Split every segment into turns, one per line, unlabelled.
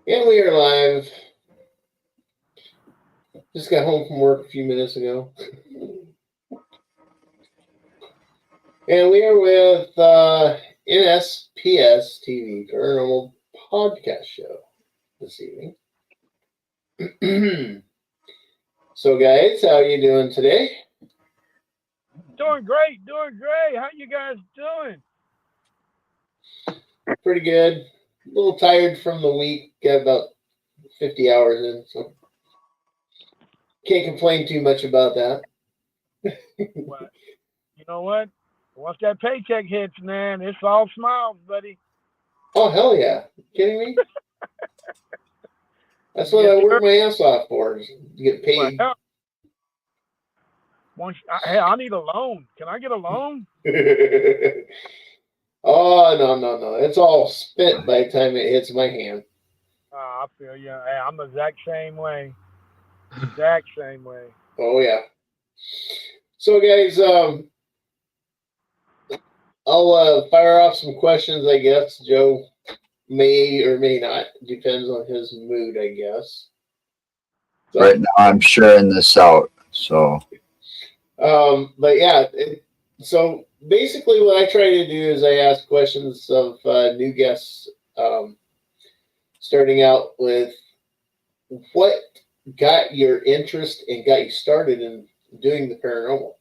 And we are live. Just got home from work a few minutes ago. And we are with NSPSTV, Paranormal Podcast Show this evening. So, guys, how are you doing today?
Doing great. How you guys doing?
Pretty good. A little tired from the week. Got about 50 hours in, so can't complain too much about that.
Well, you know what? Once that paycheck hits, man, it's all smiles, buddy.
Oh, hell yeah. You kidding me? That's what I work my ass off for, is to get paid.
Well, hey, I need a loan. Can I get a loan?
Oh, no. It's all spent by the time it hits my hand.
I feel you. Hey, I'm the exact same way.
Oh, yeah. So, guys, I'll fire off some questions, I guess. Joe may or may not. Depends on his mood, I guess. So,
right now, I'm sharing this out. So,
but yeah, so basically what I try to do is I ask questions of new guests, starting out with what got your interest and got you started in doing the paranormal?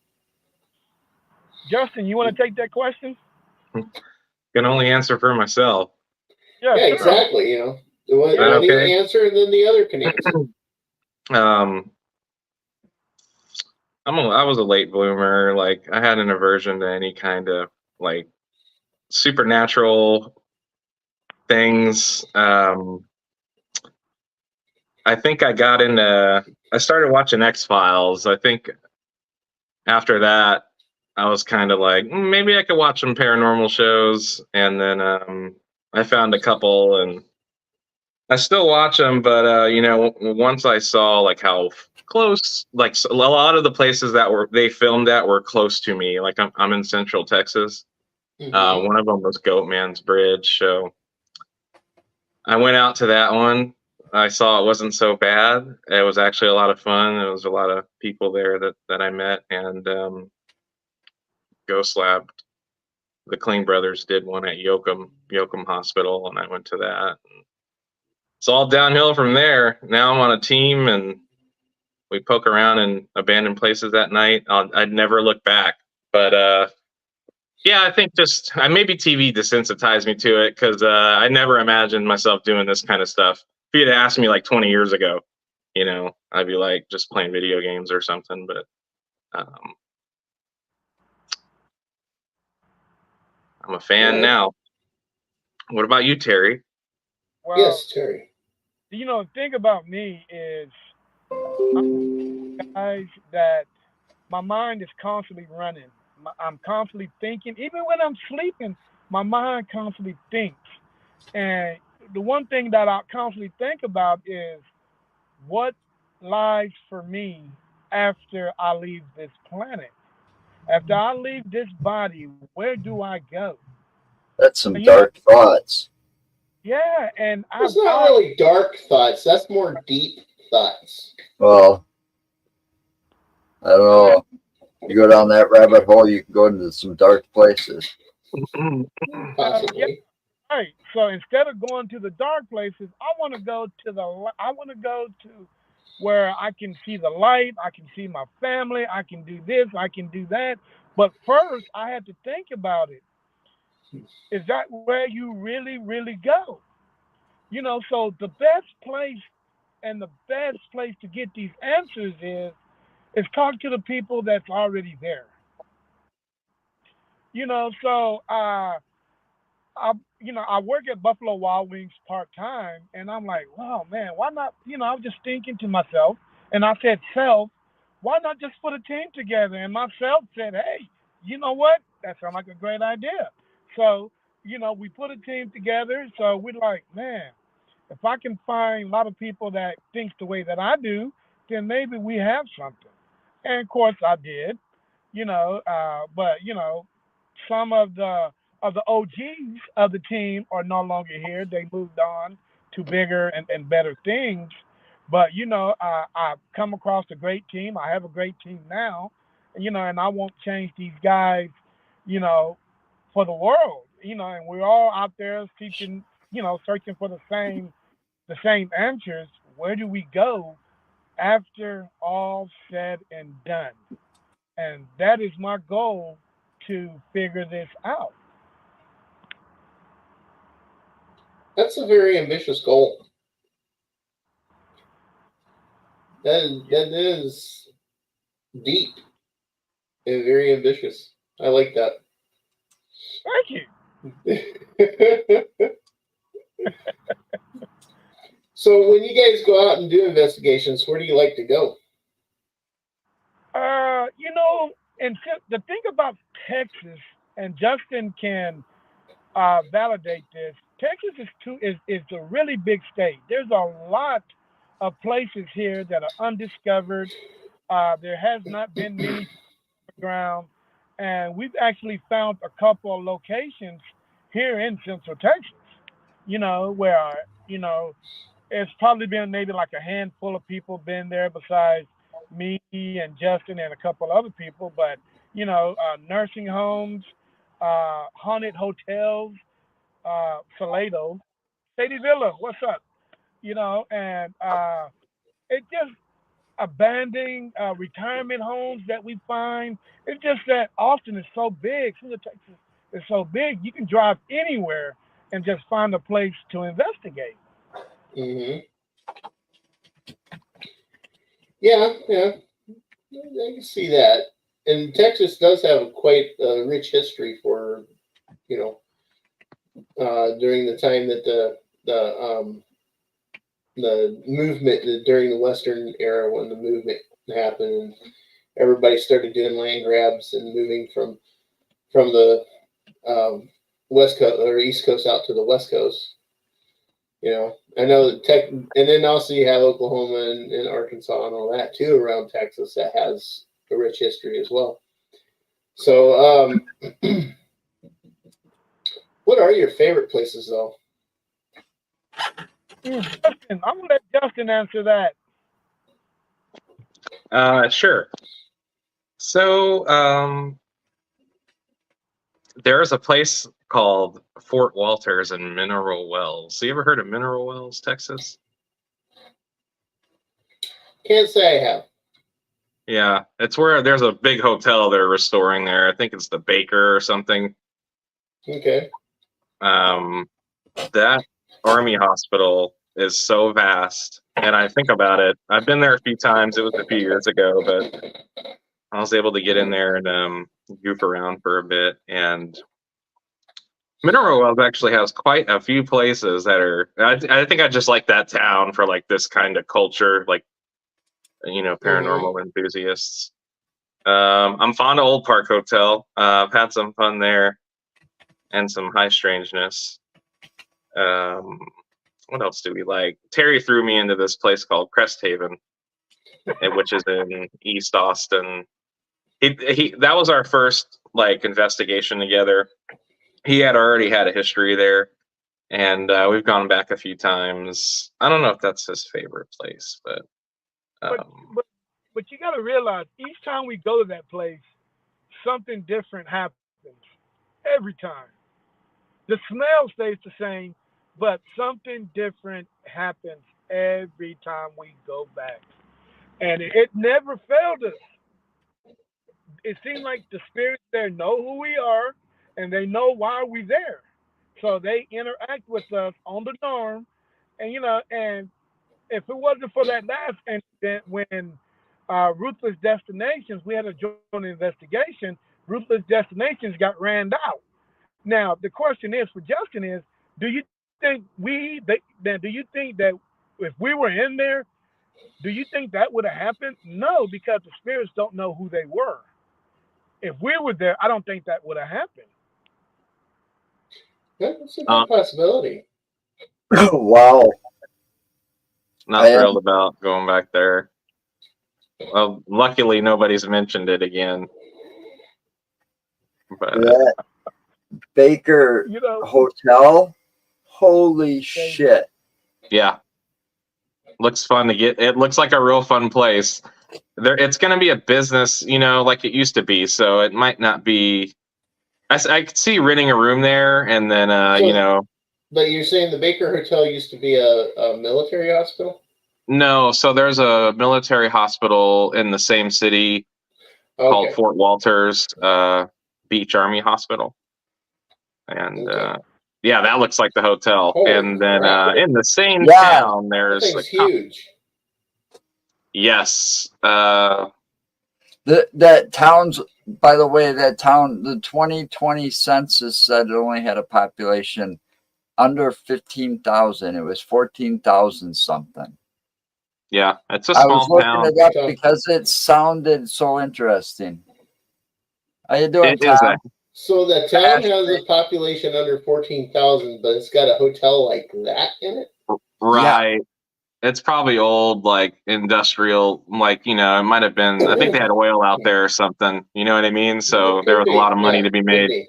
Justin, you want to take that question?
Can only answer for myself.
Yeah, sure. Exactly. You know, one okay? Answer, and then the other can answer.
I was a late bloomer. Like, I had an aversion to any kind of like supernatural things. I think I started watching X-Files. I think after that, I was kind of like, maybe I could watch some paranormal shows. And then I found a couple, and I still watch them. But, you know, once I saw like how close, like a lot of the places that they filmed at were close to me. Like I'm in Central Texas. Mm-hmm. One of them was Goatman's Bridge. So I went out to that one. I saw it wasn't so bad. It was actually a lot of fun. There was a lot of people there that I met, and Ghost Lab, the Kling brothers did one at Yoakum Hospital, and I went to that. It's all downhill from there. Now I'm on a team, and we poke around in abandoned places at night. I'd never look back. But yeah, I think just maybe TV desensitized me to it, because I never imagined myself doing this kind of stuff. If you'd asked me like 20 years ago, you know, I'd be like just playing video games or something. But I'm a fan now. What about you, Terry?
Well,
yes, Terry.
You know, the thing about me is, guys, that my mind is constantly running. I'm constantly thinking. Even when I'm sleeping, my mind constantly thinks. And the one thing that I constantly think about is what lies for me after I leave this planet. After I leave this body, where do I go?
That's some dark thoughts.
Yeah, and
it's not really dark thoughts. That's more deep thoughts.
Well, I don't know. You go down that rabbit hole, you can go into some dark places.
Possibly.
Yeah. Right. So instead of going to the dark places, I want to go to where I can see the light, I can see my family, I can do this, I can do that. But first, I had to think about it. Is that where you really, really go? You know, so the best place to get these answers is talk to the people that's already there. You know, so I work at Buffalo Wild Wings part time, and I'm like, wow, man, why not? I was just thinking to myself, and I said, self, why not just put a team together? And myself said, hey, you know what? That sounds like a great idea. So, we put a team together. So we're like, man, if I can find a lot of people that thinks the way that I do, then maybe we have something. And of course, I did. But some of the OGs of the team are no longer here. They moved on to bigger and better things. But I've come across a great team. I have a great team now, and I won't change these guys, you know, for the world. And we're all out there seeking, searching for the same answers. Where do we go after all said and done? And that is my goal to figure this out.
That's a very ambitious goal. That is deep and very ambitious. I like that.
Thank
So when you guys go out and do investigations, where do you like to go?
And the thing about Texas, and Justin can validate this. Texas is a really big state. There's a lot of places here that are undiscovered. There has not been many ground, and we've actually found a couple of locations here in Central Texas. Where it's probably been maybe like a handful of people been there besides me and Justin and a couple other people, but nursing homes, haunted hotels, Salado, Sadie Villa, what's up? And it just abandoned retirement homes that we find. It's just that Austin is so big, Central Texas is so big, you can drive anywhere and just find a place to investigate.
Mm-hmm. Yeah, yeah, I can see that. And Texas does have quite a rich history for, you know, during the time that the movement during the Western era when the movement happened and everybody started doing land grabs and moving from the West Coast or East Coast out to the West Coast. I know that and then also you have Oklahoma and Arkansas and all that too around Texas that has a rich history as well. So, what are your favorite places though?
Justin, I'm gonna let Justin answer that.
Sure. So, there's a place called Fort Walters in Mineral Wells. So you ever heard of Mineral Wells, Texas?
Can't say I have.
Yeah, it's where there's a big hotel they're restoring there. I think it's the Baker or something.
Okay.
That Army hospital is so vast, and I think about it. I've been there a few times. It was a few years ago, but I was able to get in there and goof around for a bit. And Mineral Wells actually has quite a few places that are. I think I just like that town for like this kind of culture, like paranormal enthusiasts. I'm fond of Old Park Hotel. I've had some fun there and some high strangeness. What else do we like? Terry threw me into this place called Crest Haven, which is in East Austin. He that was our first like investigation together. He had already had a history there, and we've gone back a few times. I don't know if that's his favorite place, but
But you got to realize each time we go to that place, something different happens every time. The smell stays the same, but something different happens every time we go back. And it never failed us. It seemed like the spirits there know who we are and they know why we're there. So they interact with us on the norm. And if it wasn't for that last incident when Ruthless Destinations, we had a joint investigation, Ruthless Destinations got ran out. Now the question is for Justin is, do you think do you think that if we were in there, do you think that would have happened? No, because the spirits don't know who they were. If we were there, I don't think that would have happened.
That's a good possibility.
Wow.
Not thrilled about going back there. Well, luckily nobody's mentioned it again. But
that Baker Hotel, holy shit.
Yeah. Looks fun to get. It looks like a real fun place. It's going to be a business, like it used to be. So it might not be. I could see renting a room there, and then
But you're saying the Baker Hotel used to be a military hospital?
No, so there's a military hospital in the same city called Fort Walters Beach Army Hospital, and that looks like the hotel.
Holy
and then
crap.
in the same town, there's
that thing's huge.
Yes.
That town's, by the way, the 2020 census said it only had a population under 15,000. It was 14,000 something.
Yeah, it's a small town.
I was looking it up because it sounded so interesting. How you doing, Tom?
So the town has a population under 14,000, but it's got a hotel like that in it?
Right. Yeah. It's probably old, like industrial, like, it might have been, I think they had oil out there or something. You know what I mean? So there was a lot of money to be made.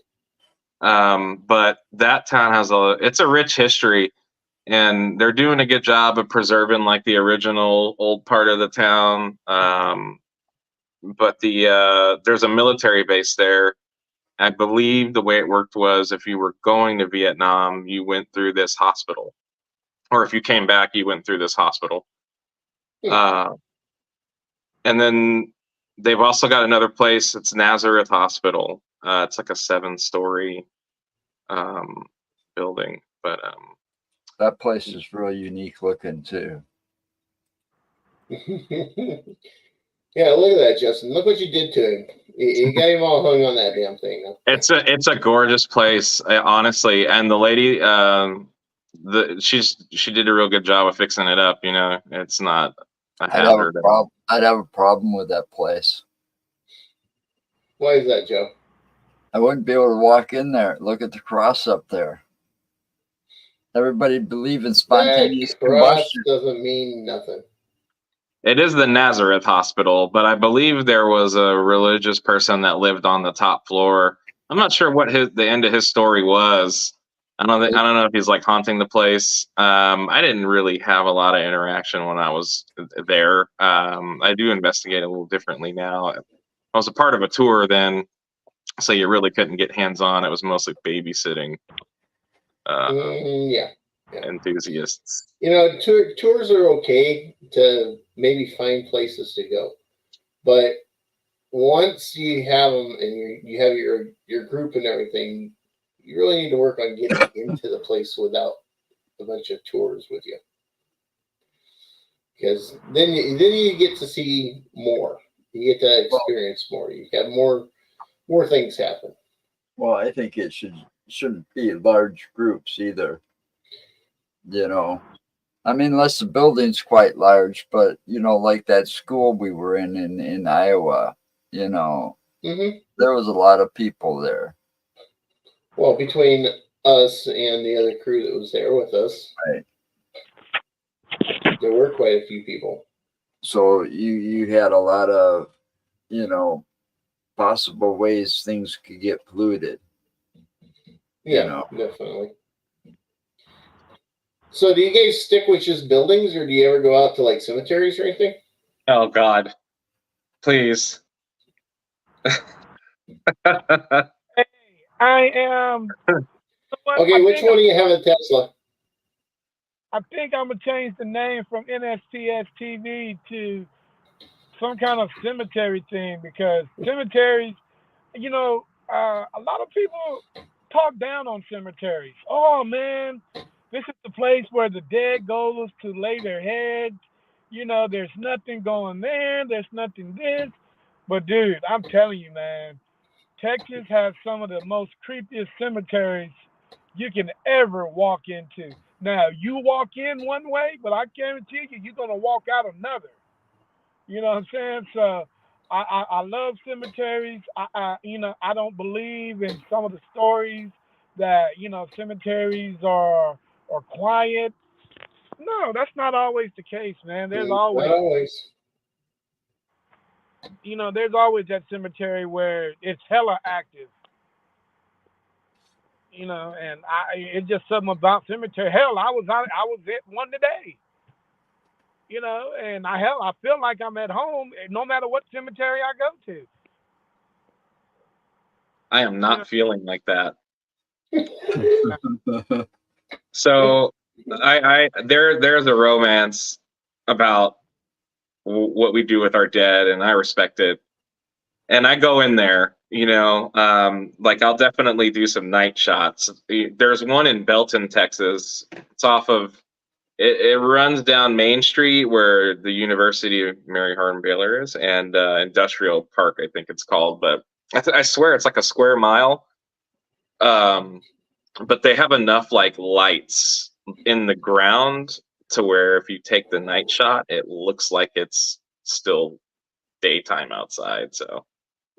But that town it's a rich history, and they're doing a good job of preserving like the original old part of the town. But there's a military base there. I believe the way it worked was if you were going to Vietnam, you went through this hospital. Or if you came back, you went through this hospital. And then they've also got another place. It's Nazareth Hospital. It's like a 7-story building. But
that place is really unique looking too.
Yeah, look at that, Justin. Look what you did to him. You got him all hung on that damn thing. Huh?
It's a gorgeous place, honestly. And the lady, she did a real good job of fixing it up. It's not a hazard.
I'd have a problem with that place.
Why is that, Joe?
I wouldn't be able to walk in there. Look at the cross up there. Everybody believe in spontaneous combustion.
Doesn't mean nothing.
It is the Nazareth Hospital, but I believe there was a religious person that lived on the top floor. I'm not sure what the end of his story was. I don't know if he's like haunting the place. I didn't really have a lot of interaction when I was there. I do investigate a little differently now. I was a part of a tour then, so you really couldn't get hands-on. It was mostly babysitting. Enthusiasts.
Tours are okay to maybe find places to go, but once you have them and you have your group and everything, you really need to work on getting into the place without a bunch of tours with you, because then you get to see more. You get to experience more. You have more things happen.
Well, I think it shouldn't be large groups either. I mean, unless the building's quite large, but like that school we were in Iowa, there was a lot of people there.
Well, between us and the other crew that was there with us,
right,
there were quite a few people.
So you had a lot of, possible ways things could get polluted.
Yeah, definitely. So do you guys stick with just buildings, or do you ever go out to like cemeteries or anything?
Oh God, please.
Hey, I am.
Okay, which one do you have a Tesla?
I think I'm gonna change the name from NSPSTV to some kind of cemetery thing, because cemeteries, a lot of people talk down on cemeteries. Oh man, this is the place where the dead goes to lay their heads. There's nothing going there. There's nothing this. But dude, I'm telling you, man, Texas has some of the most creepiest cemeteries you can ever walk into. Now, you walk in one way, but I guarantee you, you're going to walk out another. You know what I'm saying? So I love cemeteries. I don't believe in some of the stories that, cemeteries are quiet. No, that's not always the case, man. There's
Not
always,
always.
there's always that cemetery where it's hella active. And it's just something about cemetery. Hell, I was at one today. And I feel like I'm at home no matter what cemetery I go to.
I am not feeling like that. So there's a romance about what we do with our dead, and I respect it. And I go in there, like I'll definitely do some night shots. There's one in Belton, Texas. It's off of, it runs down Main Street where the University of Mary Hardin Baylor is, and Industrial Park, I think it's called. But I swear it's like a square mile. But they have enough like lights in the ground to where if you take the night shot, it looks like it's still daytime outside. So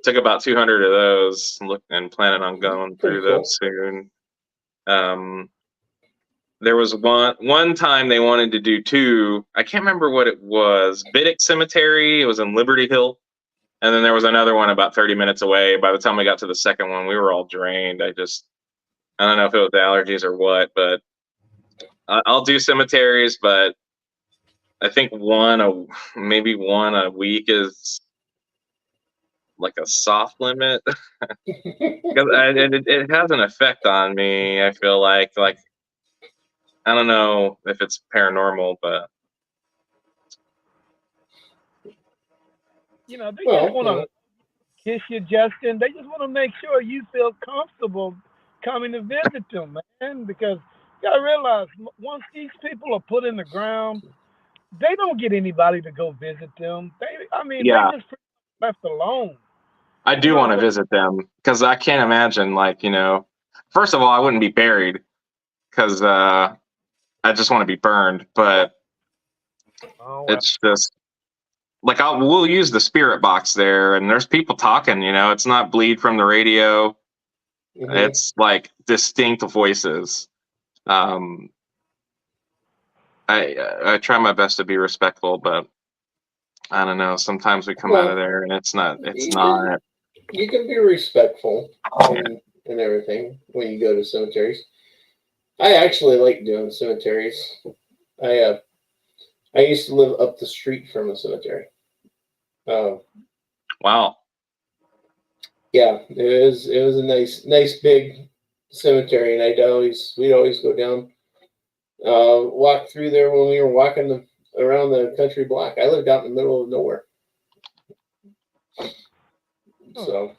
took about 200 of those, and planning on going through those soon. There was one time they wanted to do two. I can't remember what it was. Biddick Cemetery. It was in Liberty Hill. And then there was another one about 30 minutes away. By the time we got to the second one, we were all drained. I don't know if it was allergies or what, but I'll do cemeteries, but I think maybe one a week is like a soft limit. It has an effect on me. I feel like I don't know if it's paranormal, but
they just want to kiss you, Justin. They just want to make sure you feel comfortable coming to visit them, man. Because you gotta realize, once these people are put in the ground, they don't get anybody to go visit them. They just left alone.
I do want to visit them because I can't imagine, first of all, I wouldn't be buried because I just want to be burned. But it's just like we'll use the spirit box there, and there's people talking. It's not bleed from the radio. Mm-hmm. It's like distinct voices. I try my best to be respectful, but I don't know. Sometimes we come out of there and it's not.
You can be respectful and everything when you go to cemeteries. I actually like doing cemeteries. I used to live up the street from a cemetery.
Wow.
Yeah, it was a nice big cemetery, and we'd always go down, walk through there when we were walking around the country block. I lived out in the middle of nowhere. So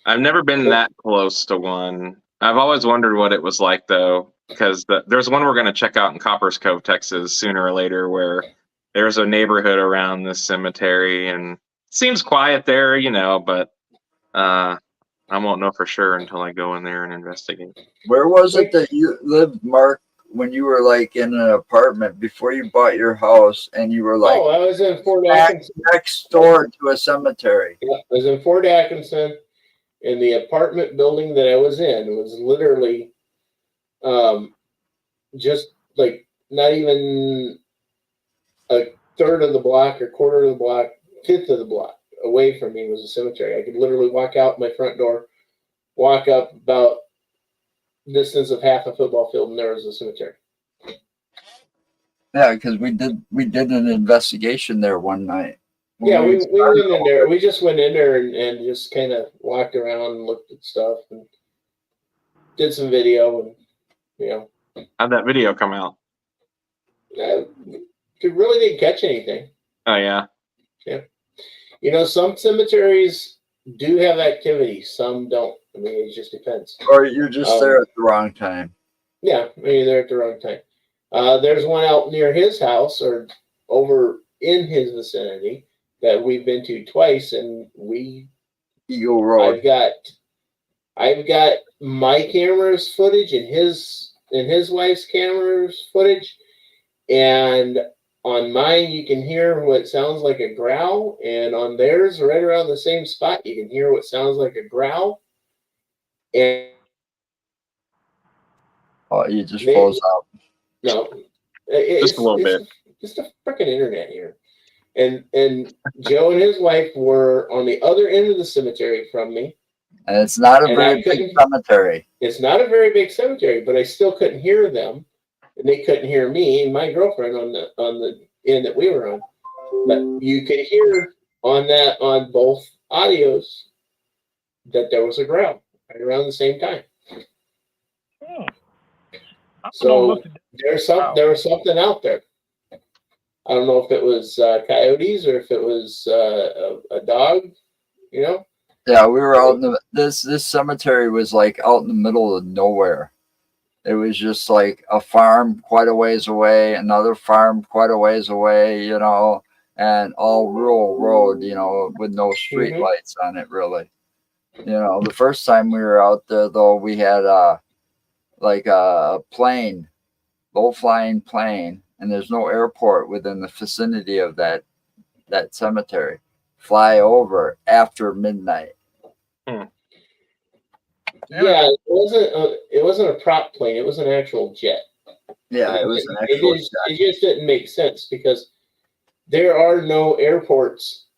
I've never been that close to one. I've always wondered what it was like, though, because there's one we're going to check out in Coppers Cove, Texas, sooner or later, where there's a neighborhood around this cemetery, and it seems quiet there, but I won't know for sure until I go in there and investigate.
Where was it that you lived, Mark, when you were like in an apartment before you bought your house, and you were like,
I was in Fort Atkinson,
next door to a cemetery?
Yeah, I was in Fort Atkinson, and the apartment building that I was in was literally just like not even a third of the block or quarter of the block, fifth of the block away from me was a cemetery. I could literally walk out my front door, walk up about distance of half a football field, and there was a cemetery.
Yeah, because we did an investigation there one night.
Yeah, we went in there. We just went in there and just kind of walked around and looked at stuff and did some video, and
How'd that video come out?
It really didn't catch anything.
Oh yeah.
Yeah. Some cemeteries do have activity, some don't. I mean, it just depends.
Or you're just there at the wrong time.
Yeah, maybe they're at the wrong time. There's one out near his house or over in his vicinity that we've been to twice, and we
Eagle Road.
I've got my camera's footage and his wife's camera's footage, and on mine you can hear what sounds like a growl, and on theirs, right around the same spot, you can hear what sounds like a growl. And
Oh, you just froze out.
No,
Just a little bit.
Just a freaking internet here. And Joe and his wife were on the other end of the cemetery from me.
And it's not a
And
very big cemetery.
It's not a very big cemetery, but I still couldn't hear them, and they couldn't hear me and my girlfriend on the end that we were on. But you could hear on both audios that there was a growl right around the same time.
Hmm.
So there was something out there. I don't know if it was coyotes or if it was a dog, you know.
Yeah, we were out in this cemetery was like out in the middle of nowhere. It was just like a farm quite a ways away, another farm quite a ways away, you know, and all rural road, you know, with no street lights on it really. You know, the first time we were out there though, we had like a plane, low flying plane, and there's no airport within the vicinity of that cemetery, fly over after midnight.
Yeah, it wasn't a prop plane, it was an actual jet.
Yeah, it was an actual jet.
It just didn't make sense because there are no airports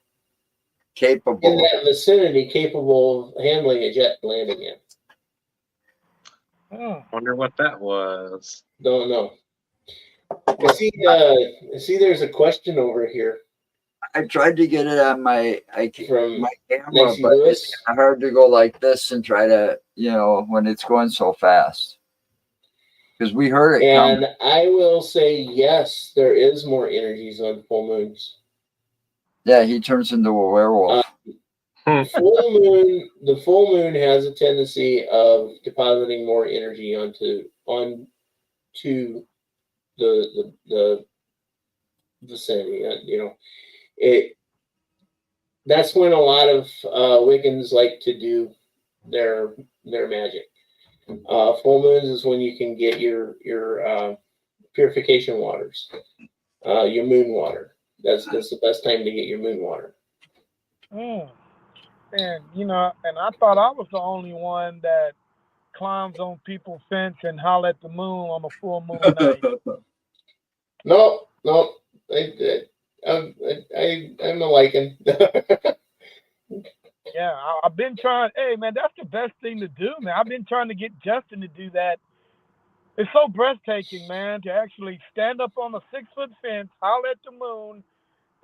capable
in that vicinity capable of handling a jet landing in.
Wonder what that was.
Don't know. See, there's a question over here.
I tried to get it on my camera,
Nancy
but
Lewis.
it's kind of hard to go like this and try to, you know, when it's going so fast. Because we heard it
And
come.
I will say, yes, there is more energies on full moons.
Yeah, he turns into a werewolf.
The full moon has a tendency of depositing more energy onto the vicinity. You know, that's when a lot of Wiccans like to do their magic. Full moons is when you can get your purification waters, your moon water. That's the best time to get your moon water.
And you know, and I thought I was the only one that climbs on people's fence and holler at the moon on a full moon night.
No, I'm a lichen.
Yeah, I've been trying. Hey, man, that's the best thing to do, man. I've been trying to get Justin to do that. It's so breathtaking, man, to actually stand up on a 6-foot fence, holler at the moon,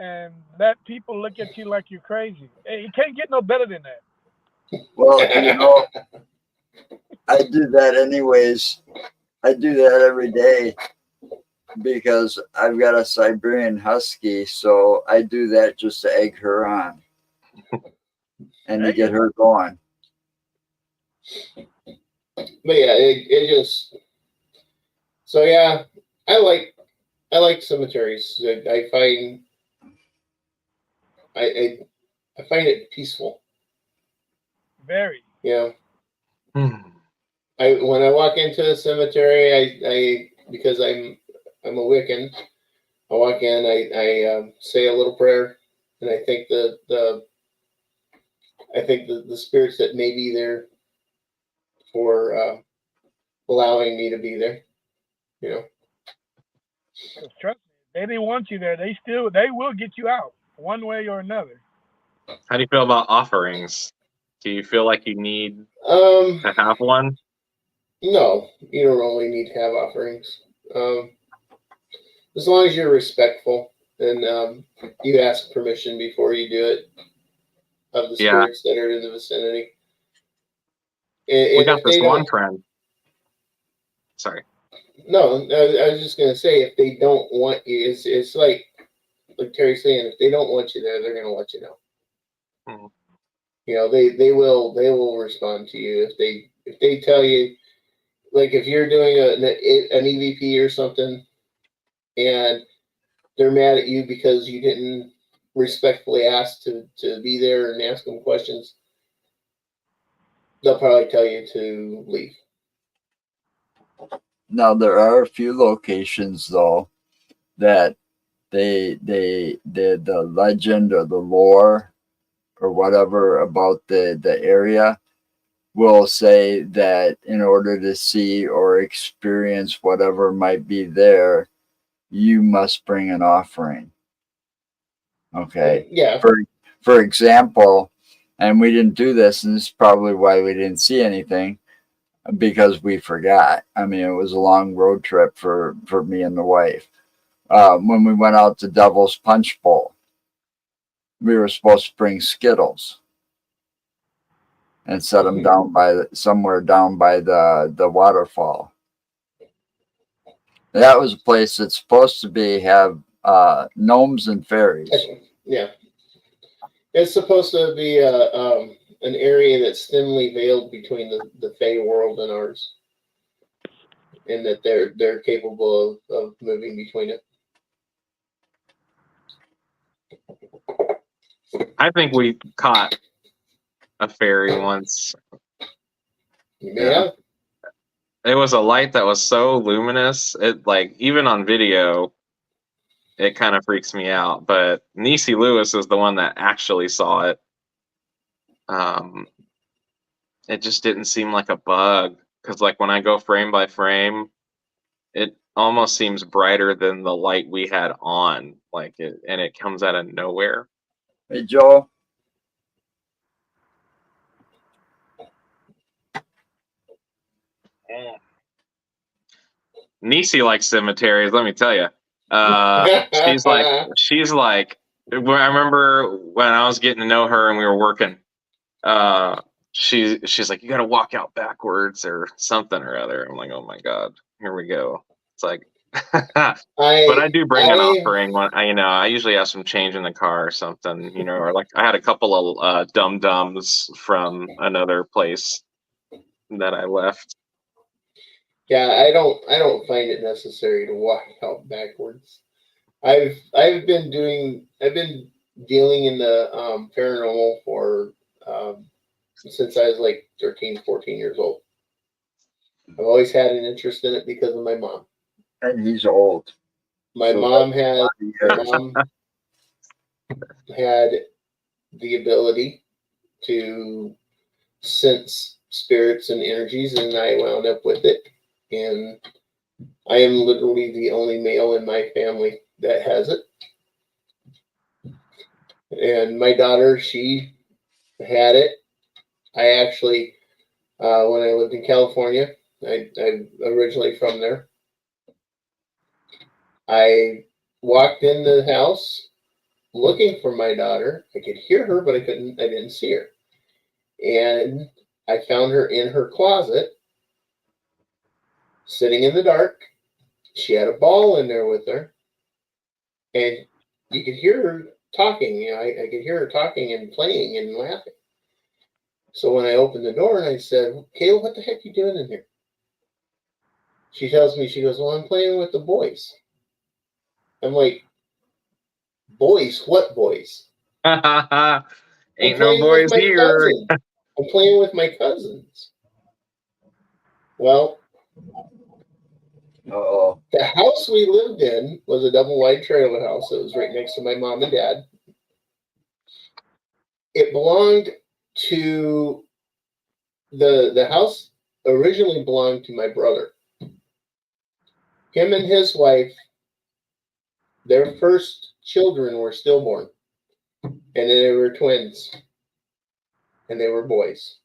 and let people look at you like you're crazy. Hey, you can't get no better than that.
Well, you know, I do that anyways. I do that every day because I've got a Siberian Husky, so I do that just to egg her on and to get her going.
But yeah, it just. So yeah, I like cemeteries. I find it peaceful.
Very.
Yeah. When I walk into a cemetery, I because I'm a Wiccan, I walk in, I say a little prayer, and I thank the spirits that may be there for allowing me to be there. You know.
Trust me, they didn't want you there. They will get you out one way or another.
How do you feel about offerings? Do you feel like you need to have one?
No, you don't really need to have offerings. As long as you're respectful and you ask permission before you do it of the spirits that are in the vicinity.
We got this one friend. Sorry.
No, I was just gonna say if they don't want you, it's like Terry's saying, if they don't want you there, they're gonna let you know. You know, they will respond to you if they tell you, like if you're doing an EVP or something, and they're mad at you because you didn't respectfully ask to be there and ask them questions. they'll probably tell you to leave.
Now there are a few locations though that the legend or the lore or whatever about the area will say that in order to see or experience whatever might be there, you must bring an offering. Okay.
Yeah.
For example, and we didn't do this, and this is probably why we didn't see anything, because we forgot. I mean, it was a long road trip for me and the wife. When we went out to Devil's Punch Bowl, we were supposed to bring Skittles and set them down by somewhere down by the waterfall. That was a place that's supposed to have gnomes and fairies.
Yeah. It's supposed to be an area that's thinly veiled between the Fey world and ours, and that they're capable of moving between it.
I think we caught a fairy once.
You may have.
It was a light that was so luminous. It, like, even on video, it kind of freaks me out. But Niecy Lewis is the one that actually saw it. It just didn't seem like a bug, because like when I go frame by frame, it almost seems brighter than the light we had on, like it, and it comes out of nowhere.
Hey, Joe.
Niecy likes cemeteries, let me tell you. She's like, I remember when I was getting to know her and we were working, she's like, you got to walk out backwards or something or other. I'm like, oh my God, here we go. It's like, but I do bring an offering when I usually have some change in the car or something, or like I had a couple of dum-dums from another place that I left.
Yeah, I don't find it necessary to walk out backwards. I've been dealing in the paranormal for since I was like 13, 14 years old. I've always had an interest in it because of my mom.
And he's old.
My mom had the ability to sense spirits and energies, and I wound up with it. And I am literally the only male in my family that has it. And my daughter, she had it. I actually, when I lived in California, I'm originally from there. I walked in the house looking for my daughter. I could hear her, but I didn't see her. And I found her in her closet, sitting in the dark. She had a ball in there with her. And you could hear her talking. I could hear her talking and playing and laughing. So when I opened the door and I said, Kayla, what the heck are you doing in here? She tells me, she goes, well, I'm playing with the boys. I'm like, boys? What boys?
Ain't no boys here.
I'm playing with my cousins. Well, the house we lived in was a double wide trailer house that was right next to my mom and dad. It belonged to the house originally belonged to my brother. Him and his wife, their first children were stillborn. And then they were twins. And they were boys.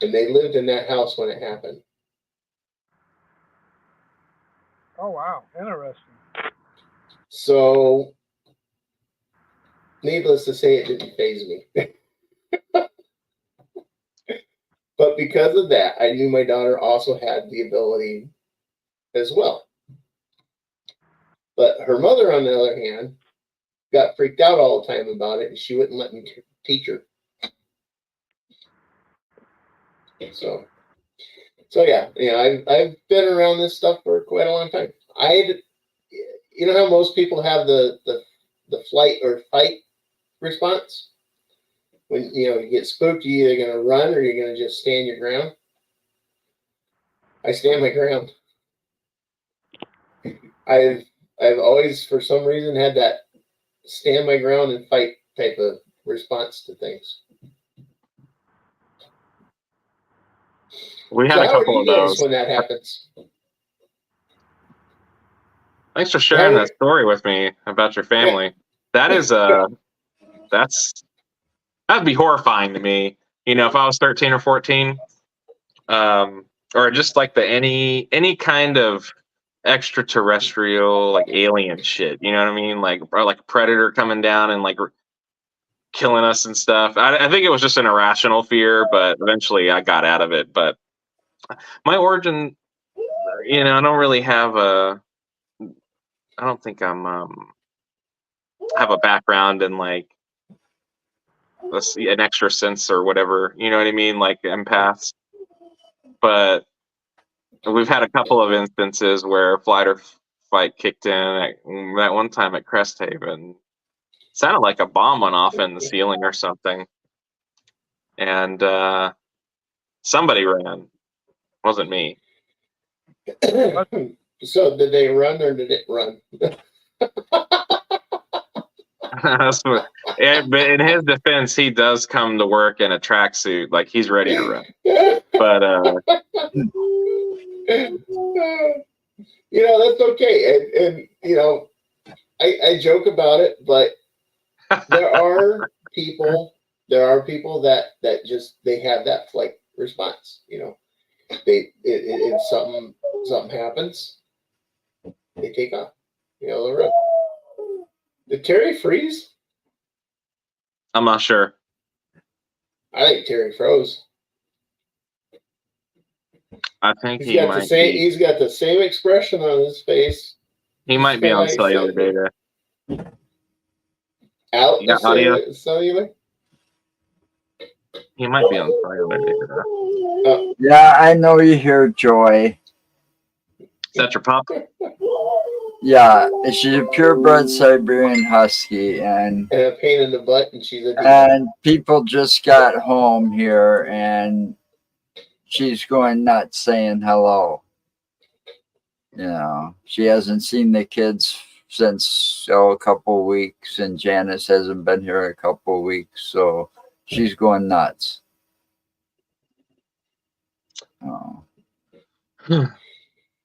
And they lived in that house when it happened.
Oh, wow. Interesting.
So, needless to say, it didn't faze me. But because of that, I knew my daughter also had the ability as well. But her mother, on the other hand, got freaked out all the time about it, and she wouldn't let me teach her. So yeah, I've been around this stuff for quite a long time. You know how most people have the flight or fight response? when you get spooked, you're either gonna run or you're gonna just stand your ground. I stand my ground. I've always, for some reason, had that stand my ground and fight type of response to things.
We had
So
a
how are
couple
you
of
guys
those.
when that happens?
Thanks for sharing that story with me about your family. That is that'd be horrifying to me. If I was 13 or 14, or just like any kind of extraterrestrial, like alien shit. You know what I mean? Or like a predator coming down and like killing us and stuff. I think it was just an irrational fear, but eventually I got out of it. But my origin, I don't really have I don't think have a background in like an extra sense or whatever. You know what I mean? Like empaths. But we've had a couple of instances where flight or fight kicked in. That one time at Crest Haven, sounded like a bomb went off in the ceiling or something, and somebody ran. Wasn't me.
So did they run or did it run?
But in his defense, he does come to work in a tracksuit, like he's ready to run. But
that's okay, and I joke about it, but there are people that just they have that flight response. If something happens, they take off. They'll run. Did Terry freeze?
I'm not sure.
I think Terry froze.
I think
He's got the same expression on his face.
He might be on cellular data.
Out
of
cellular?
He might be on cellular data.
Yeah, I know you hear Joy.
Is that your pup?
Yeah, she's a purebred Siberian Husky, and
a pain in the butt, and she's
and people just got home here, and she's going nuts saying hello. She hasn't seen the kids since a couple of weeks, and Janice hasn't been here a couple of weeks, so she's going nuts. Oh.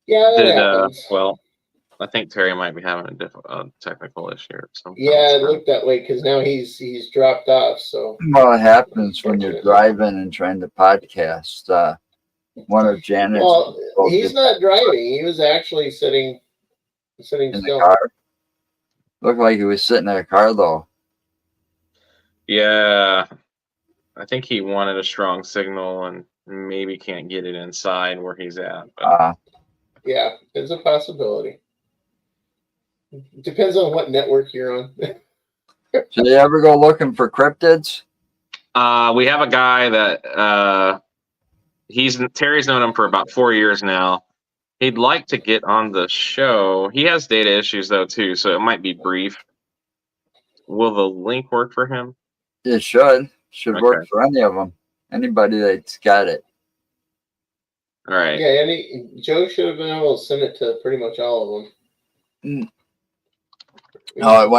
Yeah, that happens.
Well, I think Terry might be having a technical issue or something.
Yeah, it looked that way because now he's dropped off. So
it happens when you're driving and trying to podcast. One of Janet's.
Well, he's not driving. He was actually sitting
in
still.
The car. Looked like he was sitting in a car though.
Yeah, I think he wanted a strong signal and maybe can't get it inside where he's at.
Yeah, it's a possibility. Depends on what network you're on.
Should they ever go looking for cryptids?
We have a guy that Terry's known him for about 4 years now. He'd like to get on the show. He has data issues though too, so it might be brief. Will the link work for him?
It should. Should work for any of them. Anybody that's got it.
All right.
Yeah, Joe should have been able to send it to pretty much all of them.
No, it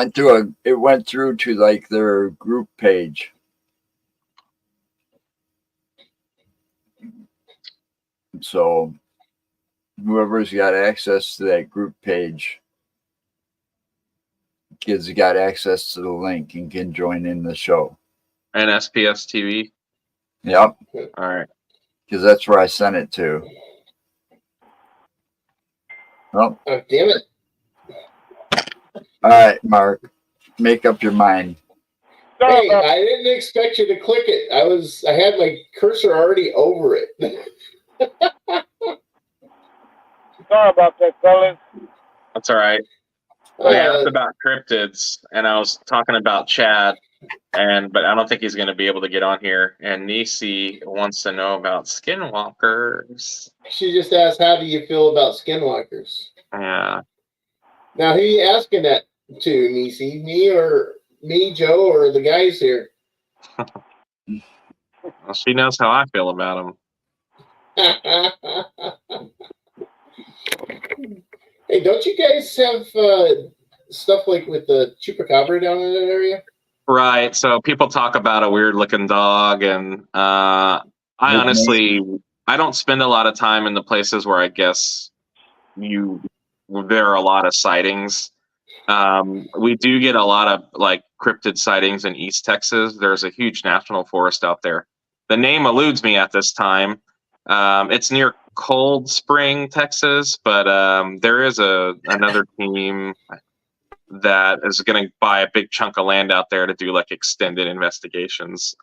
went through to like their group page. So whoever's got access to that group page got access to the link and can join in the show.
NSPSTV?
Yep.
All right.
Because that's where I sent it to. Oh,
damn it.
All right, Mark. Make up your mind.
Hey, I didn't expect you to click it. I had my cursor already over it.
Sorry about that, fellas.
That's all right. I asked about cryptids, and I was talking about Chad, but I don't think he's going to be able to get on here. And Nisi wants to know about skinwalkers.
She just asked, how do you feel about skinwalkers?
Yeah.
Now, who are you asking that to, Nisi? Me, Joe, or the guys here?
Well, she knows how I feel about them.
Hey, don't you guys have stuff like with the chupacabra down in that area?
Right. So people talk about a weird looking dog, and I honestly, I don't spend a lot of time in the places where I guess there are a lot of sightings. We do get a lot of like cryptid sightings in East Texas. There's a huge national forest out there. The name eludes me at this time. It's near Cold Spring, Texas, but there is another team that is going to buy a big chunk of land out there to do like extended investigations.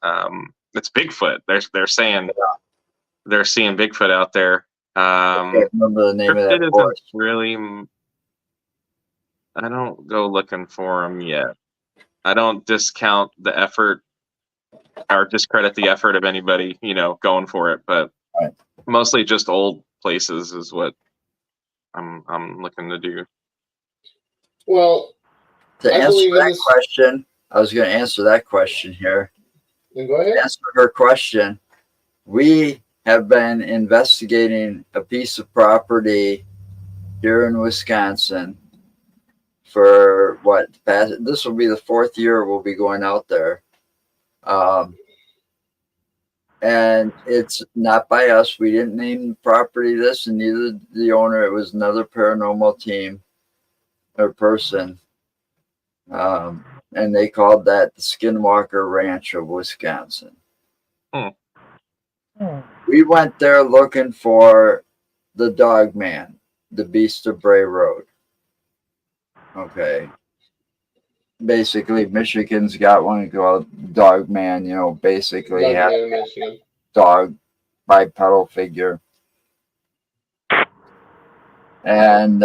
It's Bigfoot. They're saying they're seeing Bigfoot out there.
I can't remember the name of that
Cryptid isn't
forest.
really. I don't go looking for them yet. I don't discount the effort or discredit the effort of anybody, going for it, but
Right.
mostly just old places is what I'm looking to do.
Well,
To
I
answer
believe in
that
this.
question, I was going to answer that question here.
Then go ahead.
To answer her question, we have been investigating a piece of property here in Wisconsin for this will be the 4th year we'll be going out there. And it's not by us. We didn't name the property this, and neither did the owner. It was another paranormal team or person. And they called that the Skinwalker Ranch of Wisconsin. We went there looking for the Dog Man, the Beast of Bray Road. Okay. Basically, Michigan's got one called Dog Man, basically
Dog
had
Man, Michigan.
dog bipedal figure. And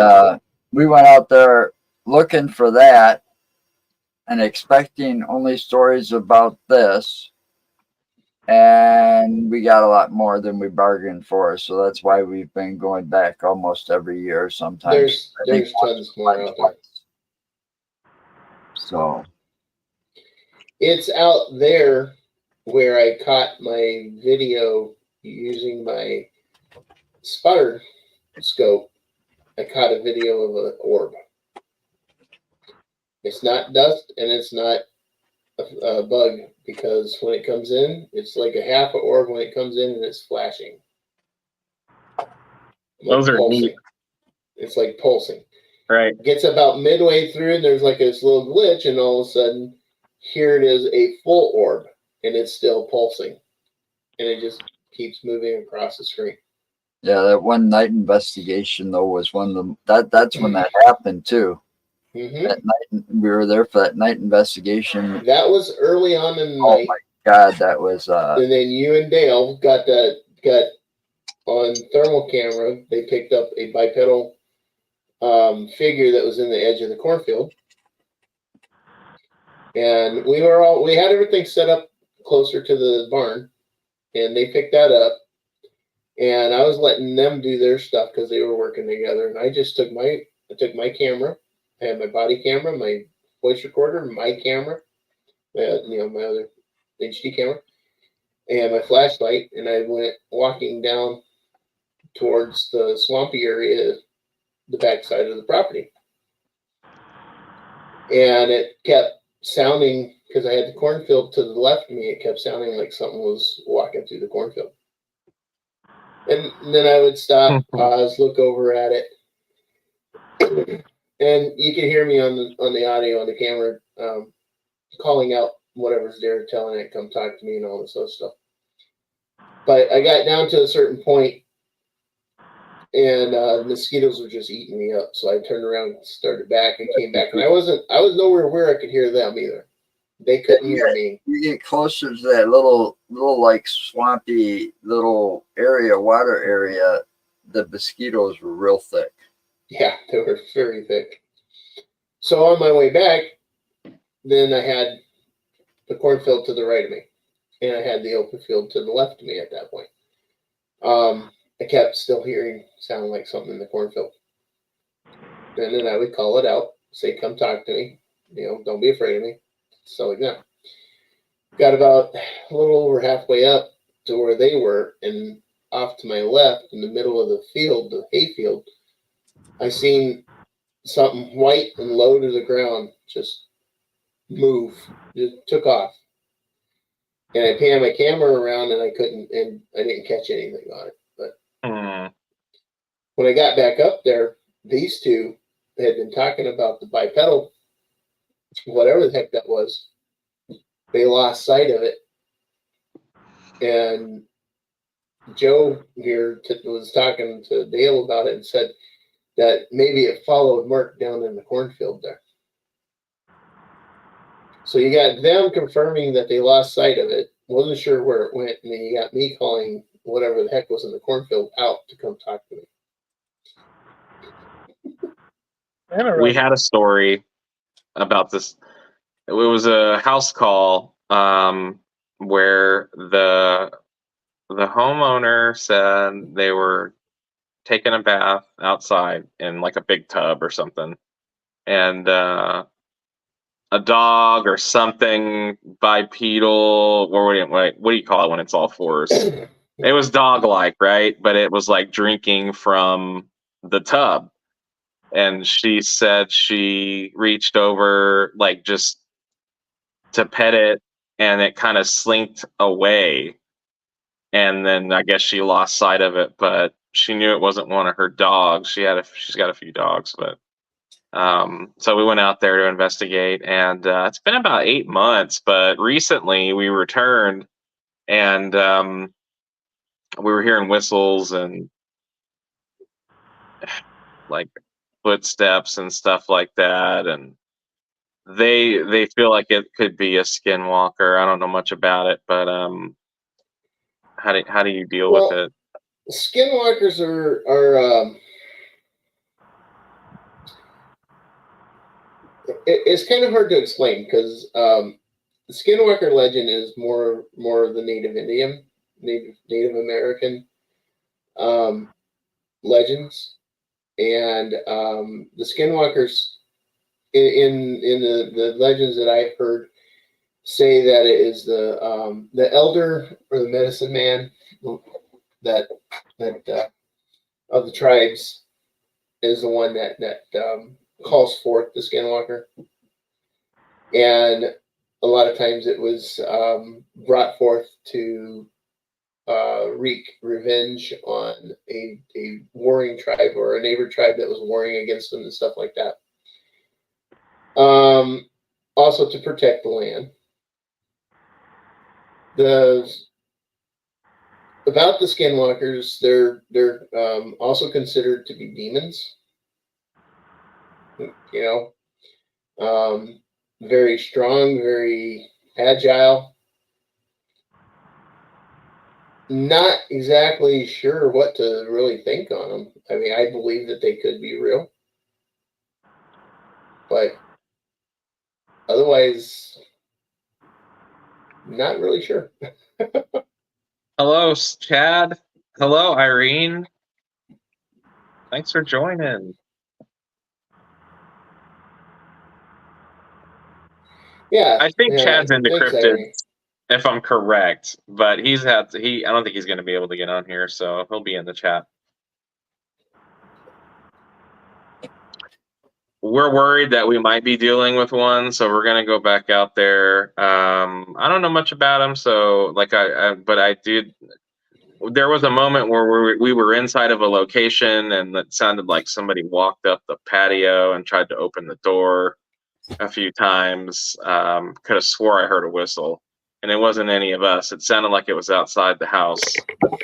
we went out there looking for that and expecting only stories about this. And we got a lot more than we bargained for. So that's why we've been going back almost every year sometimes.
There's tons more out there.
So
it's out there where I caught my video using my spotter scope. I caught a video of an orb. It's not dust and it's not a bug, because when it comes in, it's like a half an orb when it comes in and it's flashing.
Those are
pulsing.
neat.
It's like pulsing.
Right.
It gets about midway through and there's like this little glitch, and all of a sudden here it is, a full orb, and it's still pulsing. And it just keeps moving across the screen.
yeah, that one night investigation though was one of that's when that happened too.
Mm-hmm.
That night we were there for that night investigation.
That was early on in the
Oh
night.
my God, that was
And then you and Dale got on thermal camera. They picked up a bipedal figure that was in the edge of the cornfield, and we had everything set up closer to the barn, and they picked that up. And I was letting them do their stuff because they were working together, and I just took my camera. I had my body camera, my voice recorder, my camera, my other HD camera, and my flashlight, and I went walking down towards the swampy area, the backside of the property. And it kept sounding, because I had the cornfield to the left of me, it kept sounding like something was walking through the cornfield. And then I would stop, pause, look over at it. And you can hear me on the audio, on the camera, calling out whatever's there, telling it, come talk to me and all this other stuff. But I got down to a certain point, and mosquitoes were just eating me up. So I turned around and started back and came back. And I was nowhere where I could hear them either. They couldn't hear me.
You get closer to that little like swampy little area, water area, the mosquitoes were real thick.
Yeah, they were very thick. So on my way back, then I had the cornfield to the right of me, and I had the open field to the left of me at that point. I kept still hearing sound like something in the cornfield. And then I would call it out, say, come talk to me. Don't be afraid of me. So like that. got about a little over halfway up to where they were, and off to my left, in the middle of the field, the hayfield, I seen something white and low to the ground just move, just took off. And I panned my camera around, and I didn't catch anything on it. But when I got back up there, these two had been talking about the bipedal, whatever the heck that was. They lost sight of it, and Joe here was talking to Dale about it and said that maybe it followed Mark down in the cornfield there. So you got them confirming that they lost sight of it, wasn't sure where it went, and then you got me calling whatever the heck was in the cornfield out to come talk to me.
We had a story about this. It was a house call where the homeowner said they were taking a bath outside in like a big tub or something, and a dog or something bipedal, or what do you call it when it's all fours? It was dog-like, right? But it was like drinking from the tub. And she said she reached over like just to pet it, and it kind of slinked away. And then I guess she lost sight of it, but she knew it wasn't one of her dogs. She's got a few dogs, but so we went out there to investigate, and it's been about 8 months, but recently we returned, and we were hearing whistles and like footsteps and stuff like that, and they feel like it could be a skinwalker. I don't know much about it, but how do you deal with it?
Skinwalkers are it's kind of hard to explain because the Skinwalker legend is more of the Native American legends, and the Skinwalkers in the legends that I've heard say that it is the elder or the medicine man that of the tribes is the one that calls forth the Skinwalker, and a lot of times it was brought forth to wreak revenge on a warring tribe or a neighbor tribe that was warring against them and stuff like that. Also to protect the land. About the Skinwalkers, they're also considered to be demons. You know, very strong, very agile. Not exactly sure what to really think on them. I mean, I believe that they could be real, but otherwise, not really sure.
Hello, Chad. Hello, Irene. Thanks for joining.
Yeah,
I think Chad's into cryptids,
Irene.
if I'm correct, but I don't think he's going to be able to get on here, so he'll be in the chat. We're worried that we might be dealing with one, so we're going to go back out there. I don't know much about him, so but I did. There was a moment where we were inside of a location, and it sounded like somebody walked up the patio and tried to open the door a few times. Could have swore I heard a whistle, and it wasn't any of us. It sounded like it was outside the house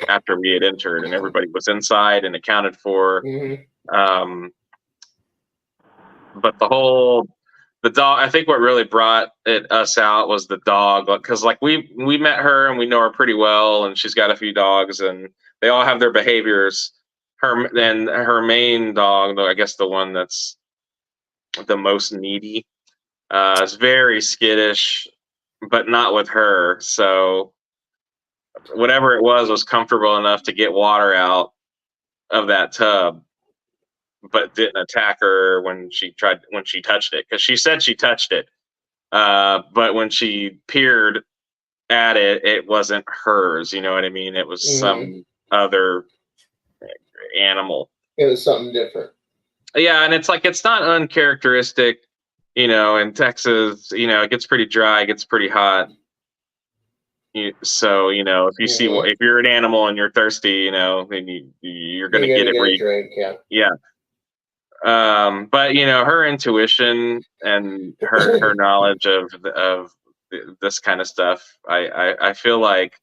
after we had entered, and everybody was inside and accounted for.
Mm-hmm.
But the dog, I think what really brought us out was the dog, because like we met her and we know her pretty well, and she's got a few dogs, and they all have their behaviors. Her main dog, though, I guess the one that's the most needy, is very skittish, but not with her. So whatever it was comfortable enough to get water out of that tub, but didn't attack her when she touched it, because she said she touched it. But when she peered at it, it wasn't hers. You know what I mean? It was some other animal.
It was something different.
Yeah, and it's like it's not uncharacteristic. You know, in Texas, you know, it gets pretty dry, it gets pretty hot. So you know, if you see if you're an animal and you're thirsty, you know, then you're gonna get it where you
drink,
yeah. But you know, her intuition and her knowledge of this kind of stuff, I feel like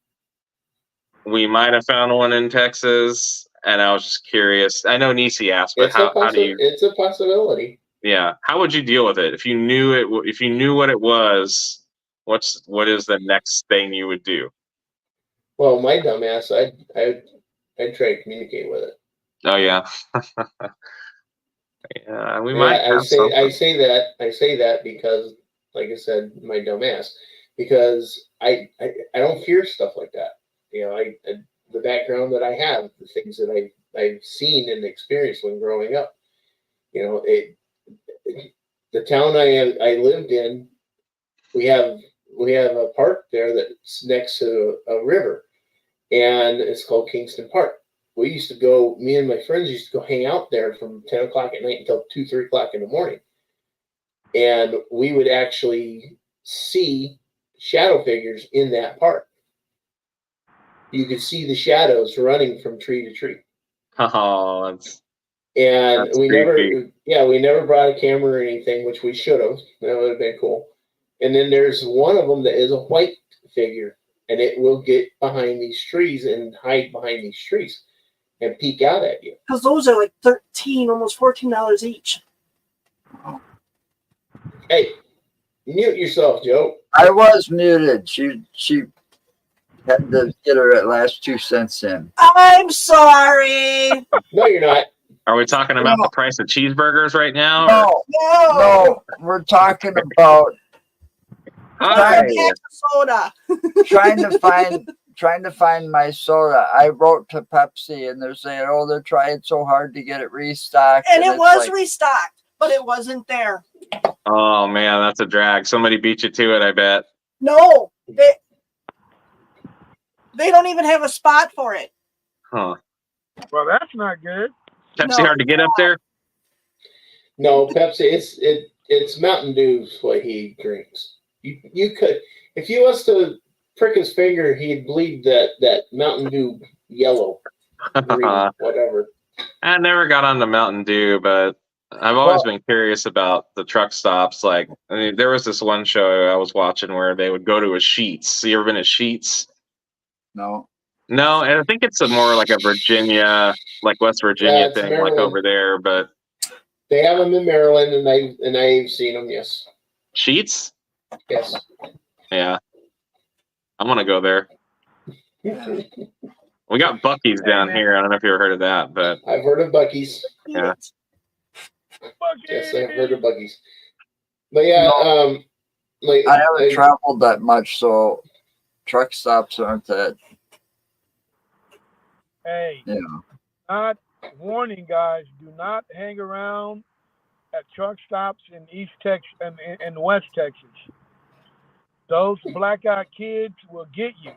we might have found one in Texas, and I was just curious. I know Nisi asked, but how do you?
It's a possibility.
Yeah, how would you deal with it if you knew it? If you knew what it was, what is the next thing you would do?
Well, my dumbass, I'd try to communicate with it.
Oh yeah. Yeah, we might.
I say that because, like I said, my dumbass, because I don't fear stuff like that. You know, the background that I have, the things that I've seen and experienced when growing up. You know, the town I lived in, we have a park there that's next to a river, and it's called Kingston Park. We used to go, me and my friends used to go hang out there from 10 o'clock at night until 2, 3 o'clock in the morning. And we would actually see shadow figures in that park. You could see the shadows running from tree to tree.
Oh,
that's we
creepy.
we never brought a camera or anything, which we should have. That would have been cool. And then there's one of them that is a white figure, and it will get behind these trees and hide behind these trees and peek out at you.
Because those are like $13, almost $14 each.
Hey, mute yourself, Joe.
I was muted. She had to get her last 2 cents in.
I'm sorry.
No, you're not.
Are we talking about the price of cheeseburgers right now?
No, we're talking about
soda.
trying to find my soda. I wrote to Pepsi and they're saying, oh, they're trying so hard to get it restocked.
And it was restocked, but it wasn't there.
Oh man, that's a drag. Somebody beat you to it, I bet.
No, they don't even have a spot for it.
Huh.
Well, that's not good.
Pepsi hard to get up there?
No, Pepsi, it's Mountain Dew's what he drinks. You could, if you was to prick his finger, he'd bleed that Mountain Dew yellow, green, whatever.
I never got on the Mountain Dew, but I've always been curious about the truck stops. Like, I mean, there was this one show I was watching where they would go to a Sheetz. You ever been to Sheetz?
No.
No, and I think it's more like a Virginia, like West Virginia thing,
Maryland.
like over there. But
they have them in Maryland, and I've seen them. Yes.
Sheetz?
Yes.
Yeah. I'm gonna go there. We got Buc-ee's down here. I don't know if you ever heard of that, but
I've heard of Buc-ee's.
Yeah.
Yes, I've heard of Buc-ee's. But yeah,
I haven't traveled that much, so truck stops aren't that.
Hey,
Yeah.
not warning, guys. Do not hang around at truck stops in East Texas and West Texas. Those black-eyed kids will get you.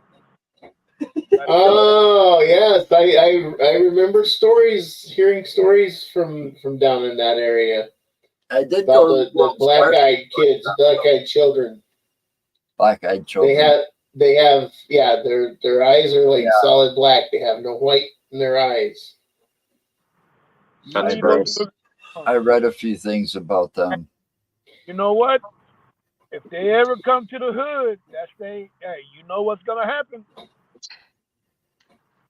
Oh yes, I remember hearing stories from down in that area.
I did
about
go
the black-eyed kids, black-eyed children.
Black-eyed children.
They have their eyes are like solid black. They have no white in their eyes.
That's gross.
I read a few things about them.
You know what? If they ever come to the hood, you know what's gonna happen.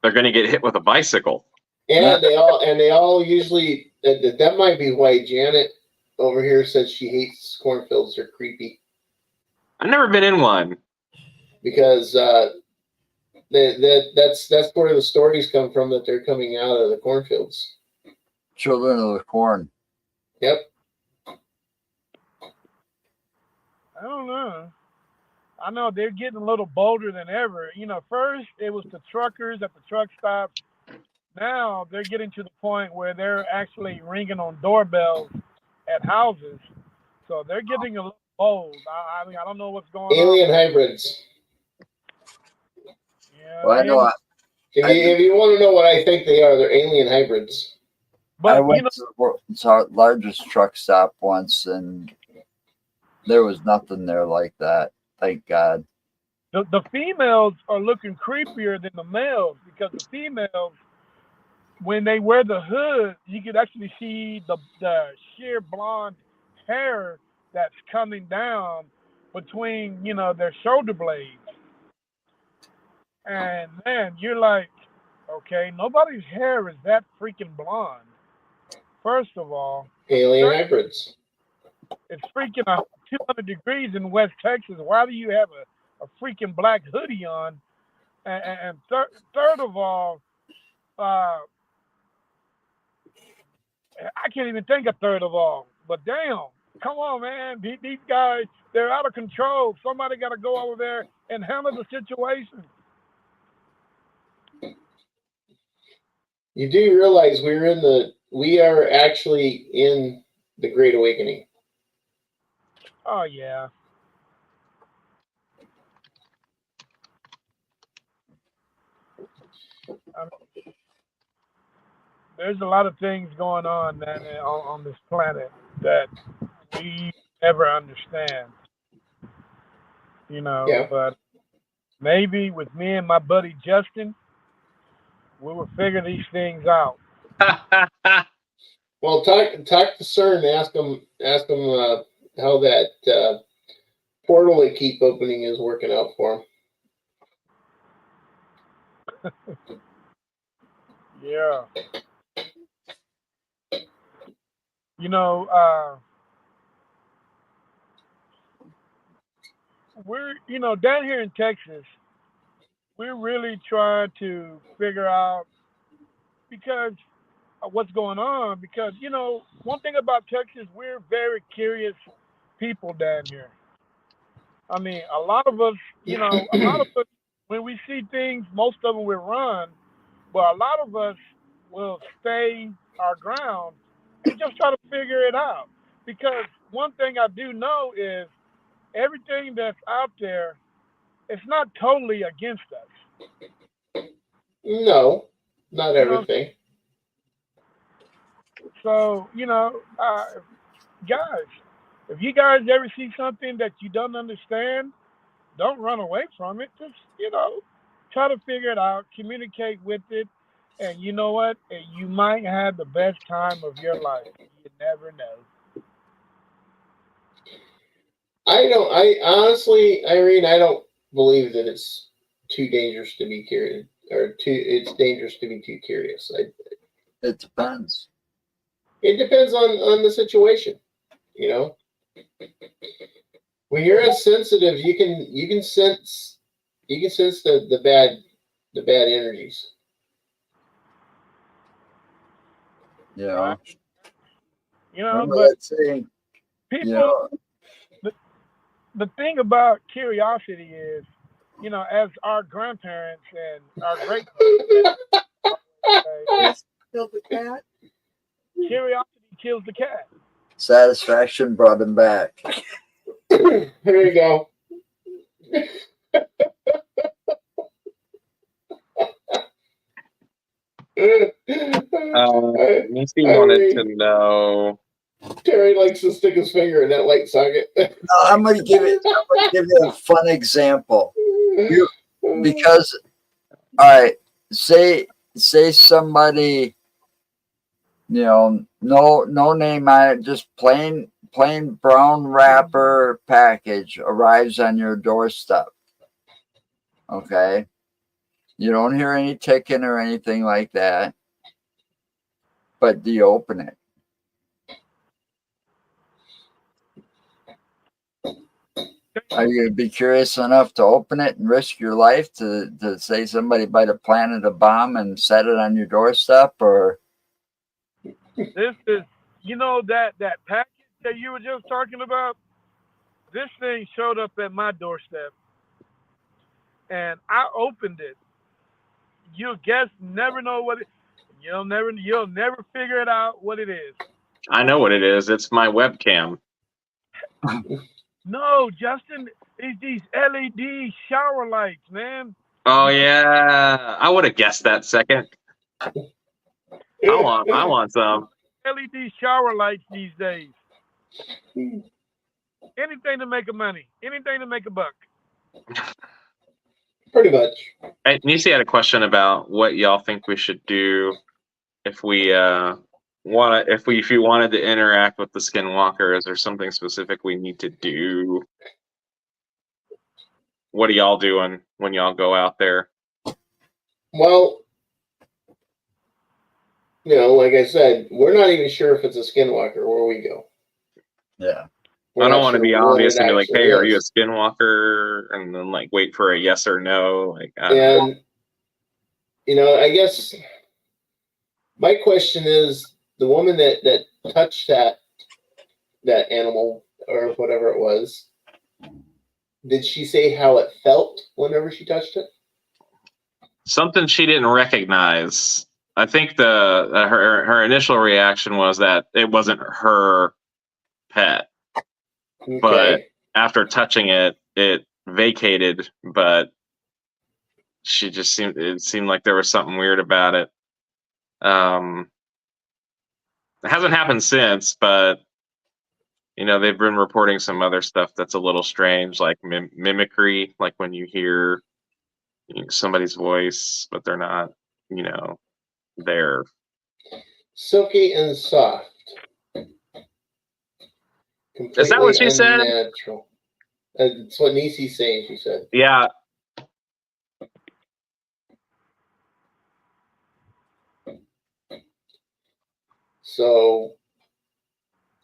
They're gonna get hit with a bicycle.
And they all usually that might be why Janet over here says she hates cornfields. They're creepy.
I've never been in one.
Because that's where the stories come from, that they're coming out of the cornfields.
Children of the corn.
Yep.
I don't know. I know they're getting a little bolder than ever. You know, first it was the truckers at the truck stop. Now they're getting to the point where they're actually ringing on doorbells at houses. So they're getting a little bold. I mean, I don't know what's going on.
Alien hybrids.
Yeah,
Well, I know.
If you want to know what I think they are, they're alien hybrids.
I
but
went to the world's largest truck stop once, and there was nothing there like that. Thank God.
the females are looking creepier than the males because the females, when they wear the hood, you can actually see the sheer blonde hair that's coming down between their shoulder blades. And man, you're like, okay, nobody's hair is that freaking blonde. First of all,
Alien hybrids.
it's freaking 200 degrees in West Texas. Why do you have a freaking black hoodie on? And third of all, I can't even think of third of all. But damn, come on, man. These guys, they're out of control. Somebody got to go over there and handle the situation.
You do realize we are actually in the Great Awakening.
Oh, yeah. There's a lot of things going on, man, on this planet that we never understand.
Yeah.
But maybe with me and my buddy Justin, we will figure these things out.
Well, talk to CERN and ask them how that portal they keep opening is working out for them.
Yeah. We're down here in Texas, we're really trying to figure out because what's going on. Because one thing about Texas, we're very curious people down here. I mean, a lot of us, when we see things, most of them will run, but a lot of us will stay our ground and just try to figure it out. Because one thing I do know is everything that's out there, it's not totally against us.
No, not everything.
So, guys, if you guys ever see something that you don't understand, don't run away from it. Just, try to figure it out, communicate with it, and you know what? You might have the best time of your life. You never know.
I honestly, Irene, I don't believe that it's too dangerous to be curious, it's dangerous to be too curious.
It depends.
It depends on the situation, When you're as sensitive, you can sense the bad energies.
Yeah.
Right.
Remember
But
that saying,
people, the thing about curiosity is, as our grandparents and our great
Killed the cat.
curiosity kills the cat.
satisfaction brought him back.
Here you go.
Missy wanted to know.
Terry likes to stick his finger in that light socket.
I'm gonna give you a fun example. Because all right, say somebody, no name on it, just plain brown wrapper package arrives on your doorstep. Okay. You don't hear any ticking or anything like that. But do you open it? Are you going to be curious enough to open it and risk your life to say somebody might have planted a bomb and set it on your doorstep? Or
This is, that package that you were just talking about. This thing showed up at my doorstep, and I opened it. You'll never know what it. You'll never figure it out what it is.
I know what it is. It's my webcam.
No, Justin, it's these LED shower lights, man.
Oh yeah, I would have guessed that second. I want some.
LED shower lights these days. Anything to make a money. Anything to make a buck.
Pretty much.
Hey, Nisi had a question about what y'all think we should do if we if you wanted to interact with the skinwalker. Is there something specific we need to do? What are y'all doing when y'all go out there?
Well, like I said, we're not even sure if it's a skinwalker where we go.
Yeah.
We're
I don't
not
want to
sure
be
what
obvious
it
and be like,
actually
"Hey, are you a
is.
skinwalker?" And then like wait for a yes or no. Like, I don't know.
And I guess my question is, the woman that touched that animal or whatever it was, did she say how it felt whenever she touched it?
Something she didn't recognize. I think her initial reaction was that it wasn't her pet,
Okay.
but after touching it, it vacated. But it seemed like there was something weird about it. It hasn't happened since, but they've been reporting some other stuff that's a little strange, like mimicry, like when you hear somebody's voice, but they're not, there.
Silky and soft. Completely
Is that what she said?
Unnatural. That's what Nisi's saying, she said.
Yeah.
So,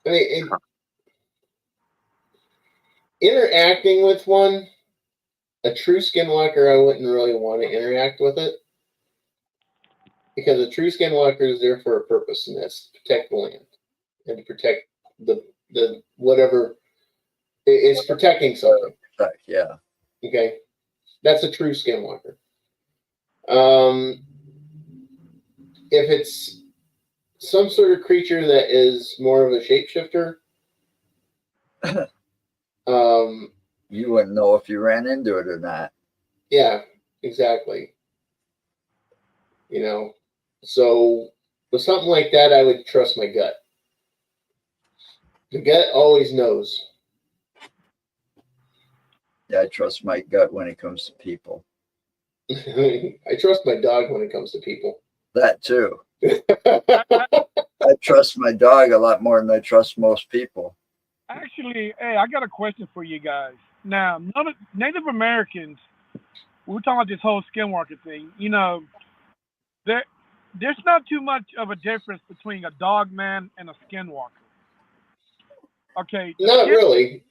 I mean, interacting with one, a true skinwalker, I wouldn't really want to interact with it. Because a true skinwalker is there for a purpose, and that's to protect the land and to protect the whatever. It's protecting something.
Yeah.
Okay, that's a true skinwalker. If it's some sort of creature that is more of a shapeshifter,
you wouldn't know if you ran into it or not.
Yeah, exactly. So with something like that, I would trust my gut. The gut always knows.
Yeah, I trust my gut when it comes to people.
I trust my dog when it comes to people.
That too. I trust my dog a lot more than I trust most people.
Actually, hey, I got a question for you guys. Now, Native Americans, we're talking about this whole skinwalker thing. There's not too much of a difference between a dog man and a skinwalker. Okay.
Not really.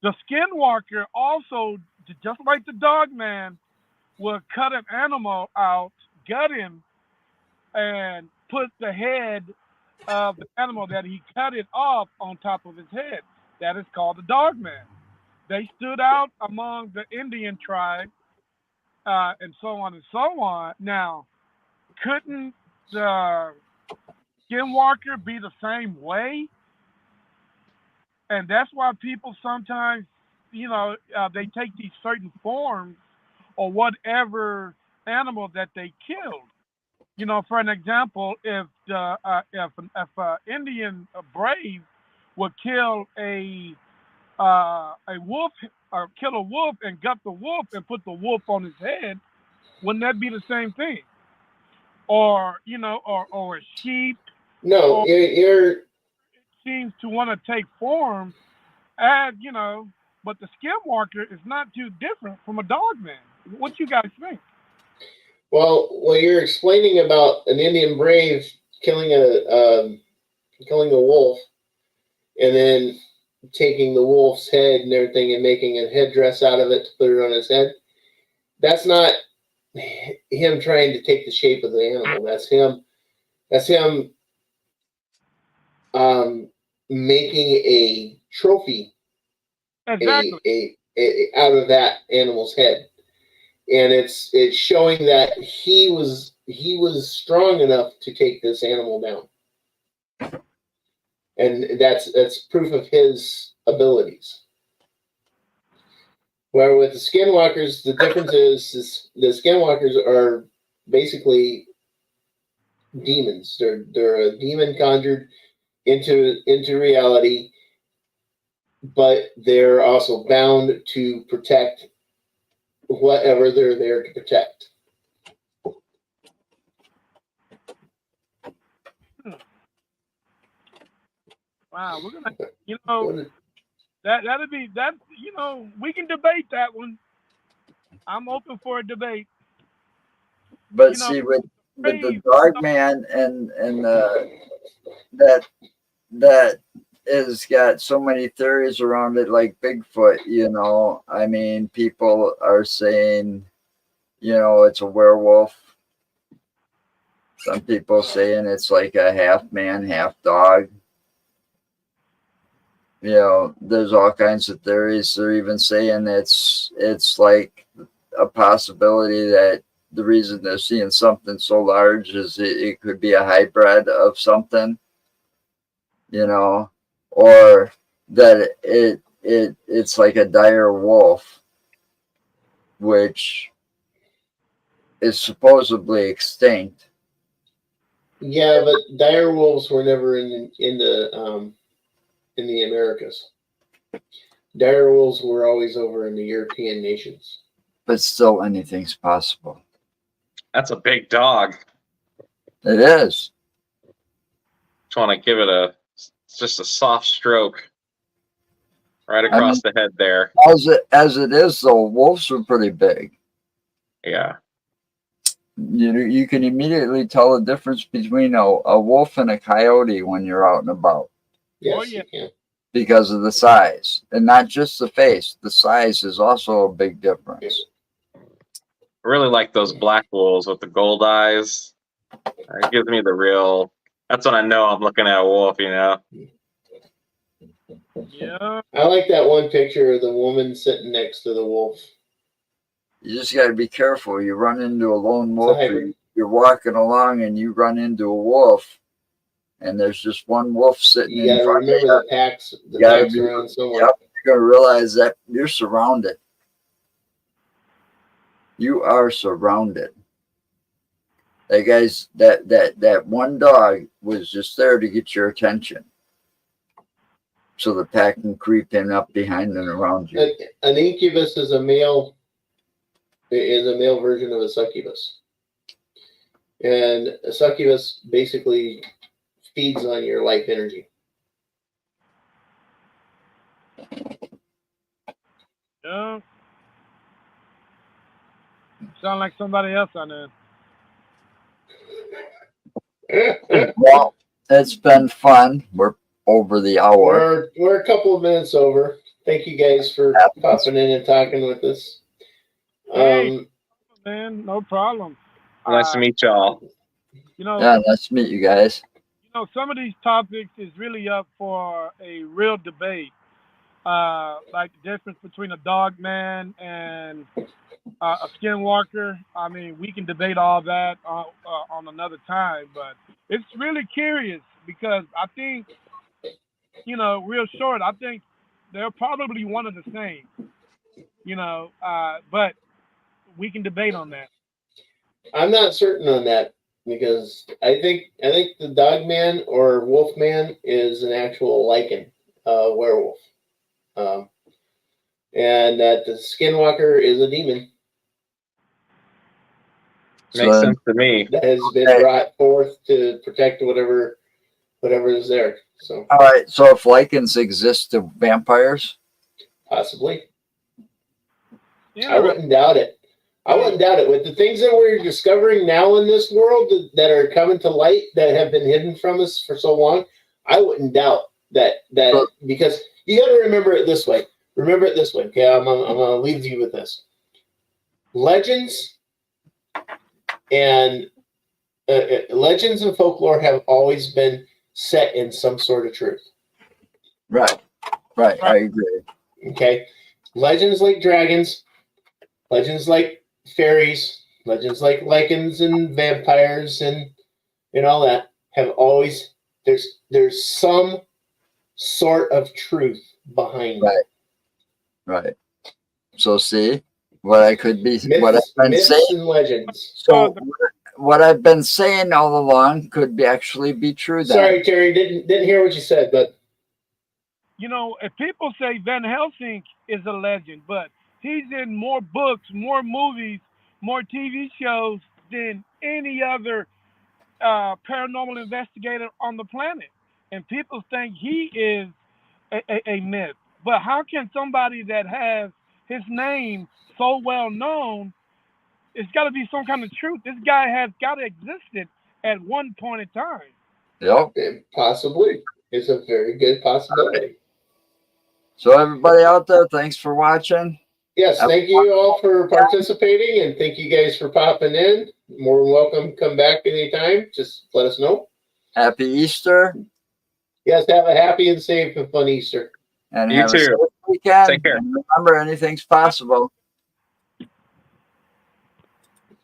The skinwalker also, just like the dog man, will cut an animal out, gut him, and put the head of the animal that he cut it off on top of his head. That is called the dog man. They stood out among the Indian tribe, and so on and so on. Now, couldn't the skinwalker be the same way? And that's why people sometimes, they take these certain forms or whatever animal that they killed. For an example, if an Indian brave would kill a wolf, or kill a wolf and gut the wolf and put the wolf on his head, wouldn't that be the same thing? Or or a sheep?
No, you're
Seems to want to take form, as but the skinwalker is not too different from a dog man. What you guys think?
Well, you're explaining about an Indian brave killing a wolf, and then taking the wolf's head and everything and making a headdress out of it to put it on his head. That's not him trying to take the shape of the animal. That's him. Making a trophy,
Exactly.
out of that animal's head, and it's showing that he was strong enough to take this animal down, and that's proof of his abilities. Where with the skinwalkers, the difference is the skinwalkers are basically demons. They're a demon conjured into reality, but they're also bound to protect whatever they're there to protect.
Wow, we're gonna, that'd be that. We can debate that one. I'm open for a debate.
But see, with the dog man and that has got so many theories around it, like Bigfoot. I mean, people are saying, it's a werewolf. Some people saying it's like a half man, half dog. There's all kinds of theories. They're even saying it's like a possibility that the reason they're seeing something so large is it could be a hybrid of something, or that it's like a dire wolf, which is supposedly extinct.
Yeah, but dire wolves were never in the Americas. Dire wolves were always over in the European nations.
But still, anything's possible.
That's a big dog.
It is.
Just want to give it just a soft stroke right across the head there.
As it is, though, wolves are pretty big.
Yeah.
You can immediately tell the difference between a wolf and a coyote when you're out and about.
Yes, you can.
Because of the size, and not just the face. The size is also a big difference.
I really like those black wolves with the gold eyes. It gives me the real. That's when I know I'm looking at a wolf.
Yeah.
I like that one picture of the woman sitting next to the wolf.
You just got to be careful. You run into a lone wolf. You're walking along and you run into a wolf, and there's just one wolf sitting in front of you.
You got to remember the packs around somewhere.
Yep, you're going to realize that you're surrounded. You are surrounded. That guy's that one dog was just there to get your attention, so the pack can creep in up behind and around you.
An incubus is a male version of a succubus, and a succubus basically feeds on your life energy.
Yeah. Sound like somebody else on there.
Well, it's been fun. We're over the hour.
We're a couple of minutes over. Thank you guys for popping in and talking with us.
Hey, man, no problem.
Nice to meet y'all.
Yeah, nice to meet you guys.
Some of these topics is really up for a real debate. Like the difference between a dog man and a skinwalker. I mean, we can debate all that on another time, but it's really curious because I think, real short, I think they're probably one of the same, but we can debate on that.
I'm not certain on that because I think the dog man or wolf man is an actual lichen werewolf. And that the skinwalker is a demon.
Makes sense to me.
That has been brought forth to protect whatever is there. So.
All right. So if lichens exist to vampires,
possibly. I wouldn't doubt it. With the things that we're discovering now in this world that are coming to light that have been hidden from us for so long, I wouldn't doubt that because you got to remember it this way. Okay, I'm gonna leave you with this. Legends and folklore have always been set in some sort of truth.
Right. I agree.
Okay, legends like dragons, legends like fairies, legends like lichens and vampires and all that have always there's some sort of truth behind it.
Right. So see what I could be, what I've been
Myths
saying.
and legends.
So what I've been saying all along could be actually be true. Then.
Sorry, Terry, didn't hear what you said, but
You know, if people say Van Helsing is a legend, but he's in more books, more movies, more TV shows than any other paranormal investigator on the planet. And people think he is a myth. But how can somebody that has his name so well known, it's got to be some kind of truth. This guy has got to existed at one point in time.
Yep.
possibly. It's a very good possibility.
So everybody out there, thanks for watching.
Yes, thank you all for participating, and thank you guys for popping in. More than welcome. Come back anytime. Just let us know.
Happy Easter.
Yes, have a happy and safe and fun Easter.
And
You
have a
too.
safe weekend.
Take care.
And remember, anything's possible.